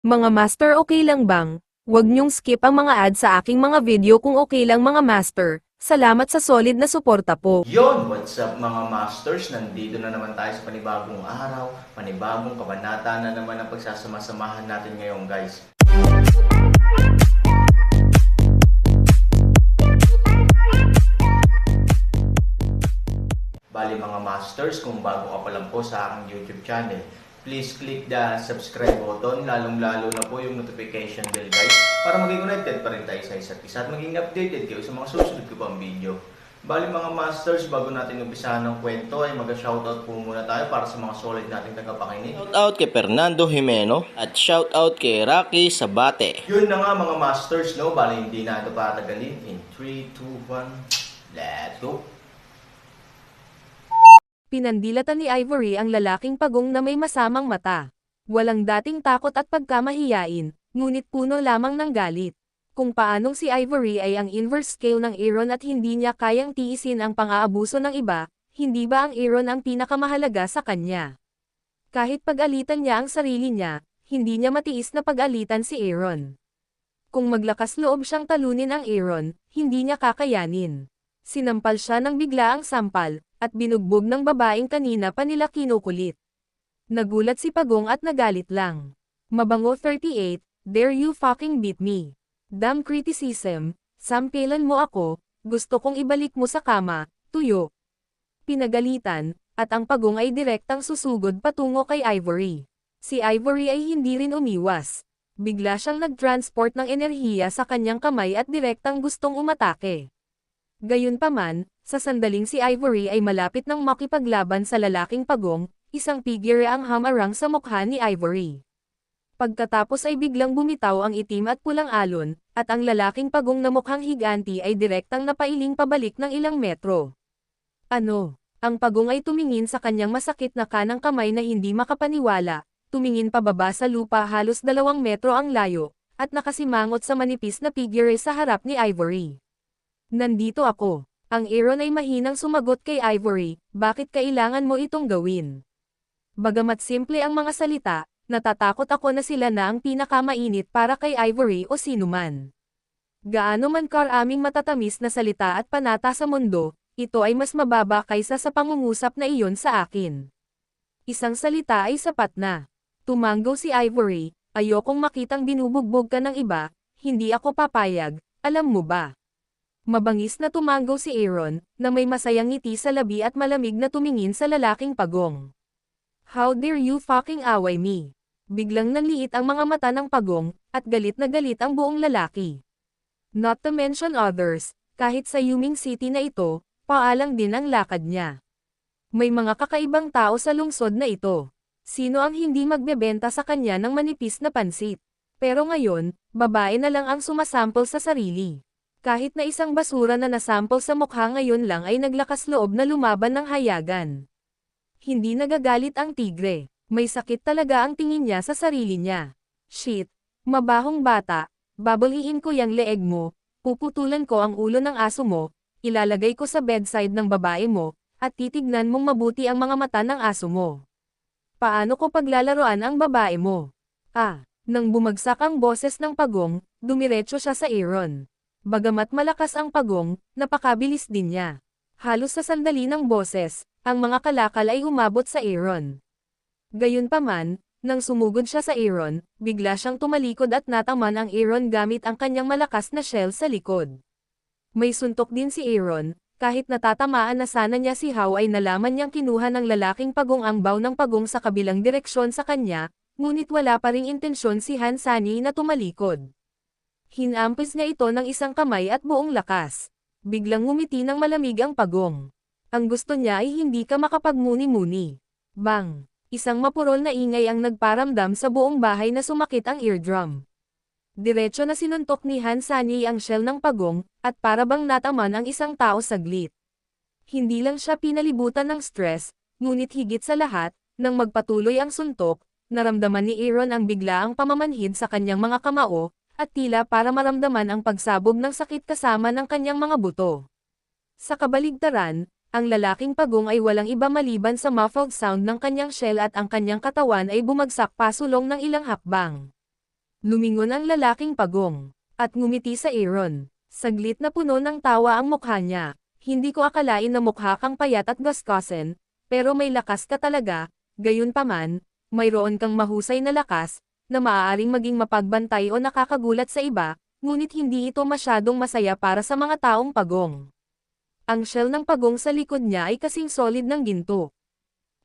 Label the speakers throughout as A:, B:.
A: Mga master, okay lang bang? Huwag niyong skip ang mga ads sa aking mga video kung okay lang mga master. Salamat sa solid na suporta po.
B: Yon, what's up mga masters? Nandito na naman tayo sa panibagong araw, panibagong kabanata na naman ang pagsasama-samahan natin ngayon guys. Bali mga masters, kung bago ka pa lang po sa aking YouTube channel, please click the subscribe button, lalong-lalo na po yung notification bell guys, para maging connected pa rin tayo sa isa't isa at maging updated kayo sa mga susunod ko pang video. Bali mga masters, bago natin umpisahan ng kwento ay mag-shoutout po muna tayo para sa mga solid nating tagapakinig.
C: Shoutout kay Fernando Jimeno at shoutout kay Rocky Sabate.
B: Yun na nga mga masters, no? Bali hindi na ito patagalin. In 3, 2, 1, let's go!
A: Pinandilatan ni Ivory ang lalaking pagong na may masamang mata. Walang dating takot at pagkamahiyain, ngunit puno lamang ng galit. Kung paanong si Ivory ay ang inverse scale ng Aaron at hindi niya kayang tiisin ang pang-aabuso ng iba, hindi ba ang Aaron ang pinakamahalaga sa kanya? Kahit pag-alitan niya ang sarili niya, hindi niya matiis na pag-alitan si Aaron. Kung maglakas loob siyang talunin ang Aaron, hindi niya kakayanin. Sinampal siya ng biglaang sampal, at binugbog ng babaeng kanina pa nila kinukulit. Nagulat si Pagong at nagalit lang. Mabango 38, dare you fucking beat me. Damn criticism, sampilan mo ako, gusto kong ibalik mo sa kama, tuyo. Pinagalitan, at ang Pagong ay direktang susugod patungo kay Ivory. Si Ivory ay hindi rin umiwas. Bigla siyang nag-transport ng enerhiya sa kanyang kamay at direktang gustong umatake. Gayunpaman, sa sandaling si Ivory ay malapit nang makipaglaban sa lalaking Pagong, isang figure ang hamarang sa mukha ni Ivory. Pagkatapos ay biglang bumitaw ang itim at pulang alon, at ang lalaking Pagong na mukhang higanti ay direktang napailing pabalik ng ilang metro. Ano? Ang Pagong ay tumingin sa kanyang masakit na kanang kamay na hindi makapaniwala, tumingin pababa sa lupa halos 2 metro ang layo, at nakasimangot sa manipis na figure sa harap ni Ivory. Nandito ako. Ang Aaron ay mahinang sumagot kay Ivory, bakit kailangan mo itong gawin? Bagamat simple ang mga salita, natatakot ako na sila na ang pinakamainit para kay Ivory o sinuman. Gaano man karaming matatamis na salita at panata sa mundo, ito ay mas mababa kaysa sa pangungusap na iyon sa akin. Isang salita ay sapat na. Tumanggaw si Ivory, ayokong makitang binubugbog ka ng iba, hindi ako papayag, alam mo ba? Mabangis na tumanggaw si Aaron, na may masayang ngiti sa labi at malamig na tumingin sa lalaking Pagong. How dare you fucking away me? Biglang nanliit ang mga mata ng Pagong, at galit na galit ang buong lalaki. Not to mention others, kahit sa Yuming City na ito, paalang din ang lakad niya. May mga kakaibang tao sa lungsod na ito. Sino ang hindi magbebenta sa kanya ng manipis na pansit? Pero ngayon, babae na lang ang sumasample sa sarili. Kahit na isang basura na nasample sa mukha ngayon lang ay naglakas loob na lumaban ng hayagan. Hindi nagagalit ang tigre. May sakit talaga ang tingin niya sa sarili niya. Shit, mabahong bata, babaliin ko yang leeg mo, puputulan ko ang ulo ng aso mo, ilalagay ko sa bedside ng babae mo, at titignan mong mabuti ang mga mata ng aso mo. Paano ko paglalaroan ang babae mo? Nang bumagsak ang boses ng Pagong, dumiretso siya sa Aaron. Bagamat malakas ang Pagong, napakabilis din niya. Halos sa sandali ng boses, ang mga kalakal ay umabot sa Aaron. Gayunpaman, nang sumugod siya sa Aaron, bigla siyang tumalikod at nataman ang Aaron gamit ang kanyang malakas na shell sa likod. May suntok din si Aaron, kahit natatamaan na sana niya si How ay nalaman niyang kinuha ng lalaking Pagong ang bow ng Pagong sa kabilang direksyon sa kanya, ngunit wala pa ring intensyon si Han Sunny na tumalikod. Hinampis niya ito ng isang kamay at buong lakas. Biglang ngumiti ng malamig ang Pagong. Ang gusto niya ay hindi ka makapagmuni-muni. Bang! Isang mapurol na ingay ang nagparamdam sa buong bahay na sumakit ang eardrum. Diretso na sinuntok ni Han Sunny ang shell ng Pagong, at para bang nataman ang isang tao saglit. Hindi lang siya pinalibutan ng stress, ngunit higit sa lahat, nang magpatuloy ang suntok, naramdaman ni Aaron ang biglaang pamamanhid sa kanyang mga kamao, at tila para maramdaman ang pagsabog ng sakit kasama ng kanyang mga buto. Sa kabaligtaran, ang lalaking Pagong ay walang iba maliban sa muffled sound ng kanyang shell at ang kanyang katawan ay bumagsak pasulong ng ilang hakbang. Lumingon ang lalaking pagong, at ngumiti sa Aaron. Saglit na puno ng tawa ang mukha niya. Hindi ko akalain na mukha kang payat at gaskosen, pero may lakas ka talaga, gayunpaman, mayroon kang mahusay na lakas, na maaaring maging mapagbantay o nakakagulat sa iba, ngunit hindi ito masyadong masaya para sa mga taong pagong. Ang shell ng pagong sa likod niya ay kasing solid ng ginto.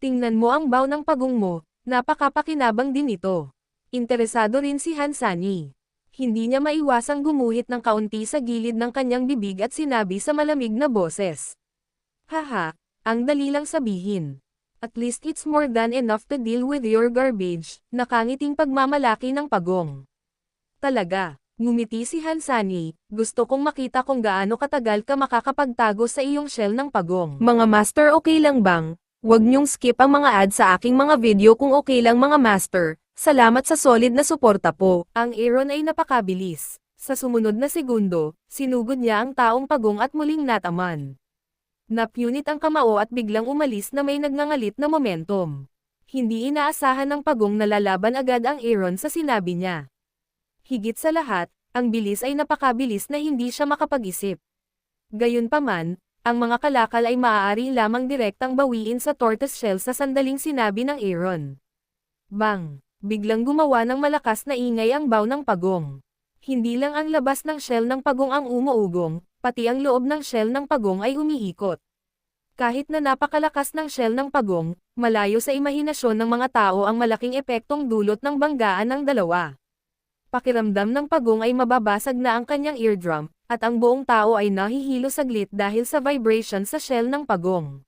A: Tingnan mo ang bow ng pagong mo, napakapakinabang din ito. Interesado rin si Hansani. Hindi niya maiwasang gumuhit ng kaunti sa gilid ng kanyang bibig at sinabi sa malamig na boses. Haha, ang dali lang sabihin. At least it's more than enough to deal with your garbage, nakangiting pagmamalaki ng pagong. Talaga, ngumiti si Hansani, gusto kong makita kung gaano katagal ka makakapagtago sa iyong shell ng pagong. Mga master, okay lang bang? Huwag niyong skip ang mga ads sa aking mga video kung okay lang mga master. Salamat sa solid na suporta po. Ang Aaron ay napakabilis. Sa sumunod na segundo, sinugod niya ang taong pagong at muling nataman. Napunit ang kamao at biglang umalis na may nagngangalit na momentum. Hindi inaasahan ng pagong na lalaban agad ang Aaron sa sinabi niya. Higit sa lahat, ang bilis ay napakabilis na hindi siya makapag-isip. Gayunpaman, ang mga kalakal ay maaari lamang direktang bawiin sa tortoise shell sa sandaling sinabi ng Aaron. Bang! Biglang gumawa ng malakas na ingay ang bow ng pagong. Hindi lang ang labas ng shell ng pagong ang umuugong, pati ang loob ng shell ng pagong ay umiikot. Kahit na napakalakas ng shell ng pagong, malayo sa imahinasyon ng mga tao ang malaking epektong dulot ng banggaan ng dalawa. Pakiramdam ng pagong ay mababasag na ang kanyang eardrum, at ang buong tao ay nahihilo saglit dahil sa vibration sa shell ng pagong.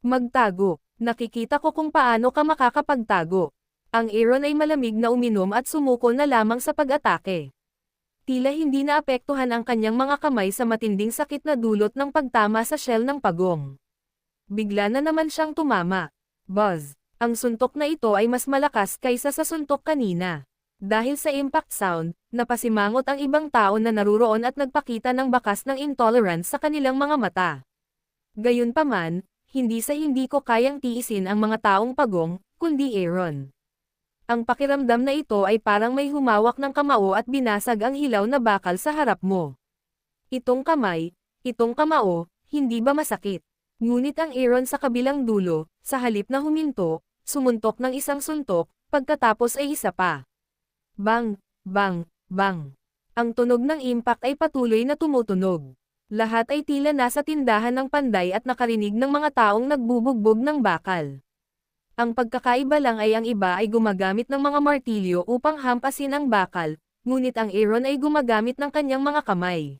A: Magtago, nakikita ko kung paano ka makakapagtago. Ang Aaron ay malamig na uminom at sumuko na lamang sa pag-atake. Tila hindi naapektuhan ang kanyang mga kamay sa matinding sakit na dulot ng pagtama sa shell ng pagong. Bigla na naman siyang tumama. Buzz! Ang suntok na ito ay mas malakas kaysa sa suntok kanina. Dahil sa impact sound, napasimangot ang ibang tao na naruroon at nagpakita ng bakas ng intolerance sa kanilang mga mata. Gayunpaman, hindi ko kayang tiisin ang mga taong pagong, kundi Aaron. Ang pakiramdam na ito ay parang may humawak ng kamao at binasag ang hilaw na bakal sa harap mo. Itong kamay, itong kamao, hindi ba masakit? Ngunit ang Aaron sa kabilang dulo, sa halip na huminto, sumuntok ng isang suntok, pagkatapos ay isa pa. Bang! Bang! Bang! Ang tunog ng impact ay patuloy na tumutunog. Lahat ay tila nasa tindahan ng panday at nakarinig ng mga taong nagbubugbog ng bakal. Ang pagkakaiba lang ay ang iba ay gumagamit ng mga martilyo upang hampasin ang bakal, ngunit ang Aaron ay gumagamit ng kanyang mga kamay.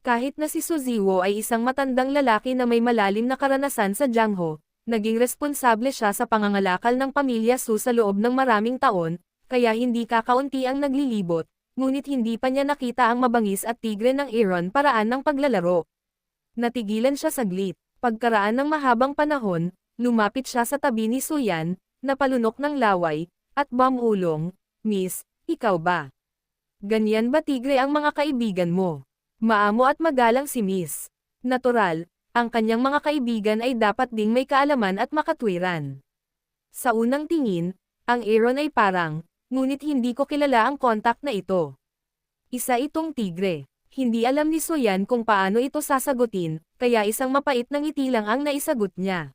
A: Kahit na si Suziwo ay isang matandang lalaki na may malalim na karanasan sa Jiangho, naging responsable siya sa pangangalakal ng pamilya Su sa loob ng maraming taon, kaya hindi kakaunti ang naglilibot, ngunit hindi pa niya nakita ang mabangis at tigre ng Aaron paraan ng paglalaro. Natigilan siya saglit. Pagkaraan ng mahabang panahon, lumapit siya sa tabi ni Suyan, napalunok ng laway, at bumulong, Miss, ikaw ba? Ganyan ba tigre ang mga kaibigan mo? Maamo at magalang si Miss. Natural, ang kanyang mga kaibigan ay dapat ding may kaalaman at makatwiran. Sa unang tingin, ang Aaron ay parang, ngunit hindi ko kilala ang kontak na ito. Isa itong tigre. Hindi alam ni Suyan kung paano ito sasagutin, kaya isang mapait na ngiti lang ang naisagot niya.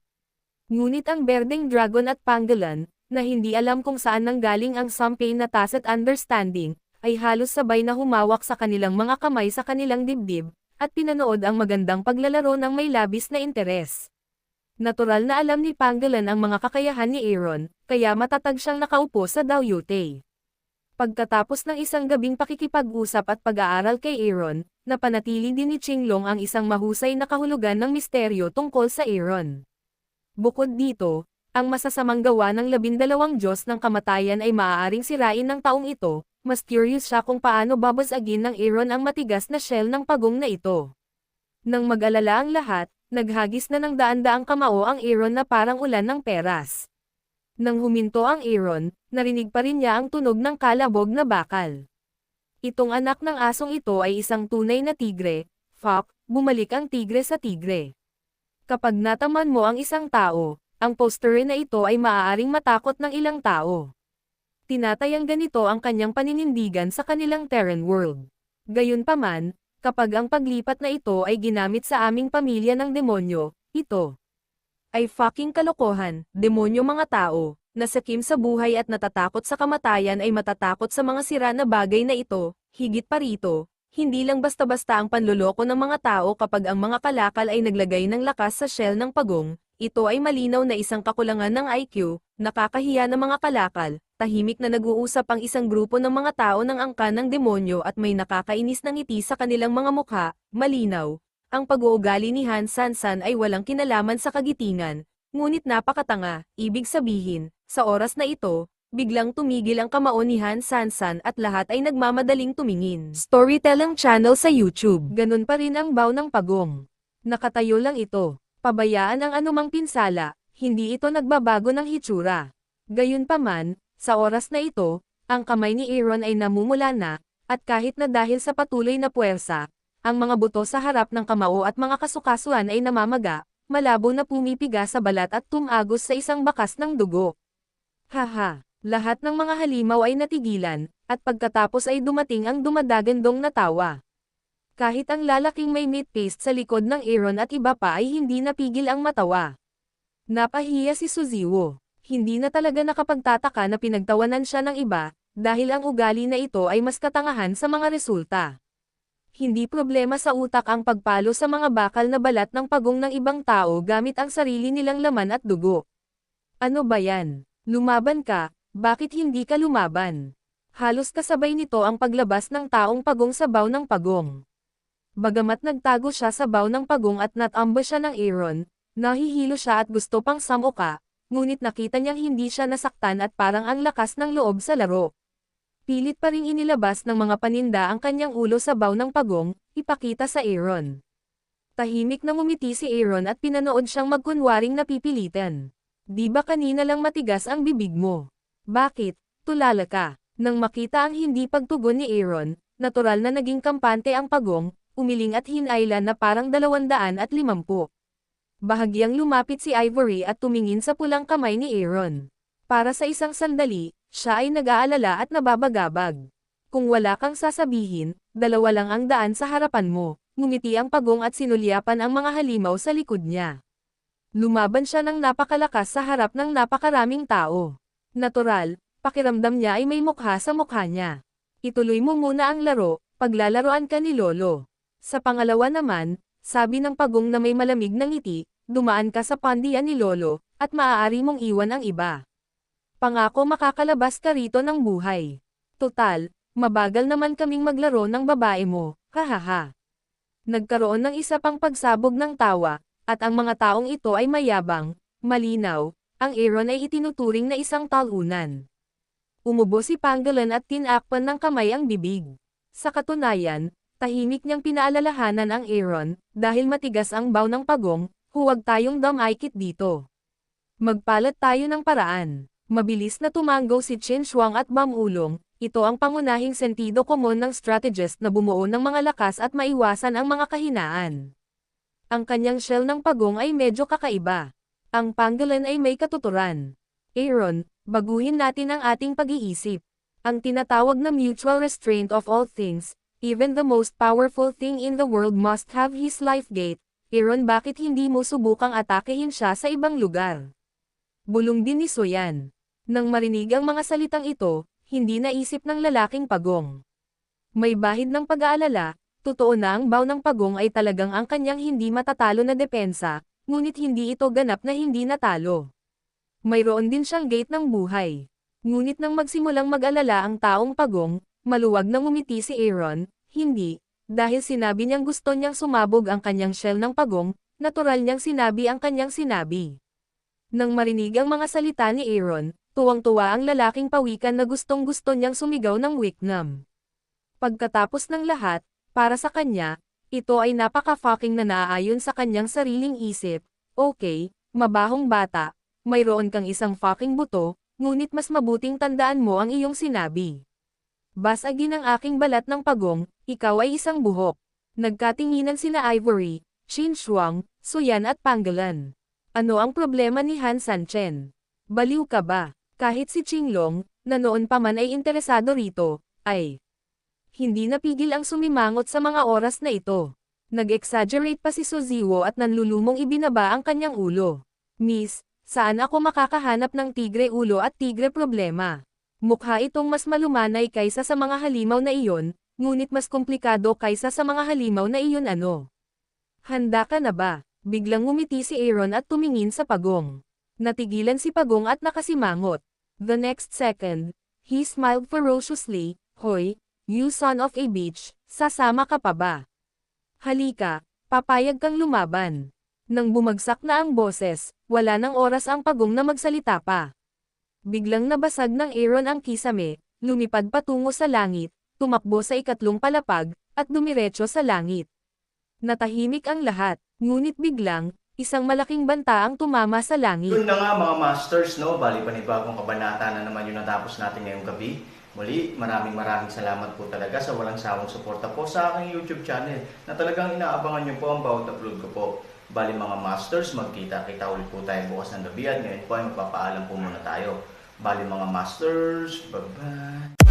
A: Ngunit ang berdeng dragon at pangolin, na hindi alam kung saan nanggaling ang champagne na tacit understanding, ay halos sabay na humawak sa kanilang mga kamay sa kanilang dibdib, at pinanood ang magandang paglalaro ng may labis na interes. Natural na alam ni Pangolin ang mga kakayahan ni Aaron, kaya matatag siyang nakaupo sa Daoyutai. Pagkatapos ng isang gabing pakikipag-usap at pag-aaral kay Aaron, napanatili din ni Qinglong ang isang mahusay na kahulugan ng misteryo tungkol sa Aaron. Bukod dito, ang masasamang gawa ng 12 Diyos ng kamatayan ay maaaring sirain ng taong ito, mas curious siya kung paano babasagin ng Aaron ang matigas na shell ng pagong na ito. Nang mag-alala ang lahat, naghagis na ng daan-daang kamao ang Aaron na parang ulan ng peras. Nang huminto ang Aaron, narinig pa rin niya ang tunog ng kalabog na bakal. Itong anak ng asong ito ay isang tunay na tigre, Fuck, bumalik ang tigre sa tigre. Kapag nataman mo ang isang tao, ang posture na ito ay maaaring matakot ng ilang tao. Tinatayang ganito ang kanyang paninindigan sa kanilang Terran world. Gayunpaman, kapag ang paglipat na ito ay ginamit sa aming pamilya ng demonyo, ito ay fucking kalokohan. Demonyo mga tao, na sakim sa buhay at natatakot sa kamatayan ay matatakot sa mga sira na bagay na ito. Higit pa rito, hindi lang basta-basta ang panloloko ng mga tao kapag ang mga kalakal ay naglagay ng lakas sa shell ng pagong. Ito ay malinaw na isang kakulangan ng IQ, nakakahiya ng mga kalakal. Tahimik na nag-uusap ang isang grupo ng mga tao ng angkan ng demonyo at may nakakainis na ngiti sa kanilang mga mukha. Malinaw, ang pag-uugali ni Han Sansan ay walang kinalaman sa kagitingan, ngunit napakatanga. Ibig sabihin, sa oras na ito, biglang tumigil ang kamao ni Han Sansan at lahat ay nagmamadaling tumingin. Storytelling channel sa YouTube. Ganun pa rin ang baw ng pagong. Nakatayo lang ito. Pabayaan ang anumang pinsala, hindi ito nagbabago ng hitsura. Gayunpaman, sa oras na ito, ang kamay ni Aaron ay namumula na, at kahit na dahil sa patuloy na puwersa, ang mga buto sa harap ng kamao at mga kasukasuan ay namamaga, malabo na pumipiga sa balat at tumagos sa isang bakas ng dugo. Haha, lahat ng mga halimaw ay natigilan, at pagkatapos ay dumating ang dumadagandong na tawa. Kahit ang lalaking may meat paste sa likod ng Aaron at iba pa ay hindi napigil ang matawa. Napahiya si Suziwo. Hindi na talaga nakapagtataka na pinagtawanan siya ng iba, dahil ang ugali na ito ay mas katangahan sa mga resulta. Hindi problema sa utak ang pagpalo sa mga bakal na balat ng pagong ng ibang tao gamit ang sarili nilang laman at dugo. Ano ba yan? Lumaban ka, bakit hindi ka lumaban? Halos kasabay nito ang paglabas ng taong pagong sa baw ng pagong. Bagamat nagtago siya sa baw ng pagong at natambush siya ng Aaron, nahihilo siya at gusto pang samuka, ngunit nakita niyang hindi siya nasaktan at parang ang lakas ng loob sa laro. Pilit pa ring inilabas ng mga paninda ang kanyang ulo sa baw ng pagong, ipakita sa Aaron. Tahimik na ngumiti si Aaron at pinanood siyang magkunwaring napipilitan. Di ba kanina lang matigas ang bibig mo? Bakit, tulala ka? Nang makita ang hindi pagtugon ni Aaron, natural na naging kampante ang pagong, umiling at hinailan na parang 250. Bahagyang lumapit si Ivory at tumingin sa pulang kamay ni Aaron. Para sa isang sandali, siya ay nag-aalala at nababagabag. Kung wala kang sasabihin, 2 lang ang daan sa harapan mo. Ngumiti ang pagong at sinulyapan ang mga halimaw sa likod niya. Lumaban siya ng napakalakas sa harap ng napakaraming tao. Natural, pakiramdam niya ay may mukha sa mukha niya. Ituloy mo muna ang laro, paglalaroan ka ni Lolo. Sa pangalawa naman, sabi ng pagong na may malamig na ngiti, dumaan ka sa pandian ni Lolo, at maaari mong iwan ang iba. Pangako makakalabas ka rito ng buhay. Total, mabagal naman kaming maglaro ng babae mo, hahaha. Nagkaroon ng isa pang pagsabog ng tawa, at ang mga taong ito ay mayabang, malinaw, ang Aaron ay itinuturing na isang talunan. Umubo si Pangolin at tinakpan ng kamay ang bibig. Sa katunayan, tahimik niyang pinaalalahanan ang Aaron, dahil matigas ang baw ng pagong, huwag tayong damaykit dito. Magpalat tayo ng paraan. Mabilis na tumanggo si Qin Shuang at Bam Ulong, ito ang pangunahing sentido komon ng strategist na bumuo ng mga lakas at maiwasan ang mga kahinaan. Ang kanyang shell ng pagong ay medyo kakaiba. Ang Pangolin ay may katuturan. Aaron, baguhin natin ang ating pag-iisip. Ang tinatawag na mutual restraint of all things, even the most powerful thing in the world must have his life gate. Aaron, bakit hindi mo subukang atakehin siya sa ibang lugar? Bulong din ni Soyan. Nang marinig ang mga salitang ito, hindi naisip ng lalaking pagong. May bahid ng pag-aalala, totoo na ang baw ng pagong ay talagang ang kanyang hindi matatalo na depensa, ngunit hindi ito ganap na hindi natalo. Mayroon din siyang gate ng buhay. Ngunit nang magsimulang mag-alala ang taong pagong, maluwag na ngumiti si Aaron, hindi, dahil sinabi niyang gusto niyang sumabog ang kanyang shell ng pagong, natural niyang sinabi ang kanyang sinabi. Nang marinig ang mga salita ni Aaron, tuwang-tuwa ang lalaking pawikan na gustong-gusto niyang sumigaw ng Wicnam. Pagkatapos ng lahat, para sa kanya, ito ay napaka-fucking na naaayon sa kanyang sariling isip. Okay, mabahong bata, mayroon kang isang fucking buto, ngunit mas mabuting tandaan mo ang iyong sinabi. Basagin ang aking balat ng pagong, ikaw ay isang buhok. Nagkatinginan sina Ivory, Qin Shuang, Soyan at Pangolin. Ano ang problema ni Han Sanchen? Baliw ka ba? Kahit si Qinglong, na noon pa man ay interesado rito, ay hindi napigil ang sumimangot sa mga oras na ito. Nag-exaggerate pa si Suziwo at nanlulumong ibinaba ang kanyang ulo. Miss, saan ako makakahanap ng tigre ulo at tigre problema? Mukha itong mas malumanay kaysa sa mga halimaw na iyon, ngunit mas komplikado kaysa sa mga halimaw na iyon ano. Handa ka na ba? Biglang ngumiti si Aaron at tumingin sa pagong. Natigilan si pagong at nakasimangot. The next second, he smiled ferociously, "Hoy, you son of a bitch, sasama ka pa ba? Halika, papayag kang lumaban." Nang bumagsak na ang boses, wala nang oras ang pagong na magsalita pa. Biglang nabasag ng Aaron ang kisame, lumipad patungo sa langit, tumakbo sa ikatlong palapag, at dumiretso sa langit. Natahimik ang lahat, ngunit biglang, isang malaking banta ang tumama sa langit.
B: Yun na nga mga masters, no? Bali panibagong kabanata na naman yung natapos natin ngayong gabi. Muli, maraming salamat po talaga sa walang sawang suporta po sa aking YouTube channel na talagang inaabangan nyo po ang bawat upload ko po. Bali mga masters, magkita-kita ulit po tayo bukas ng gabi at ngayon po ay magpapaalam po muna tayo. Bali mga masters, bye-bye!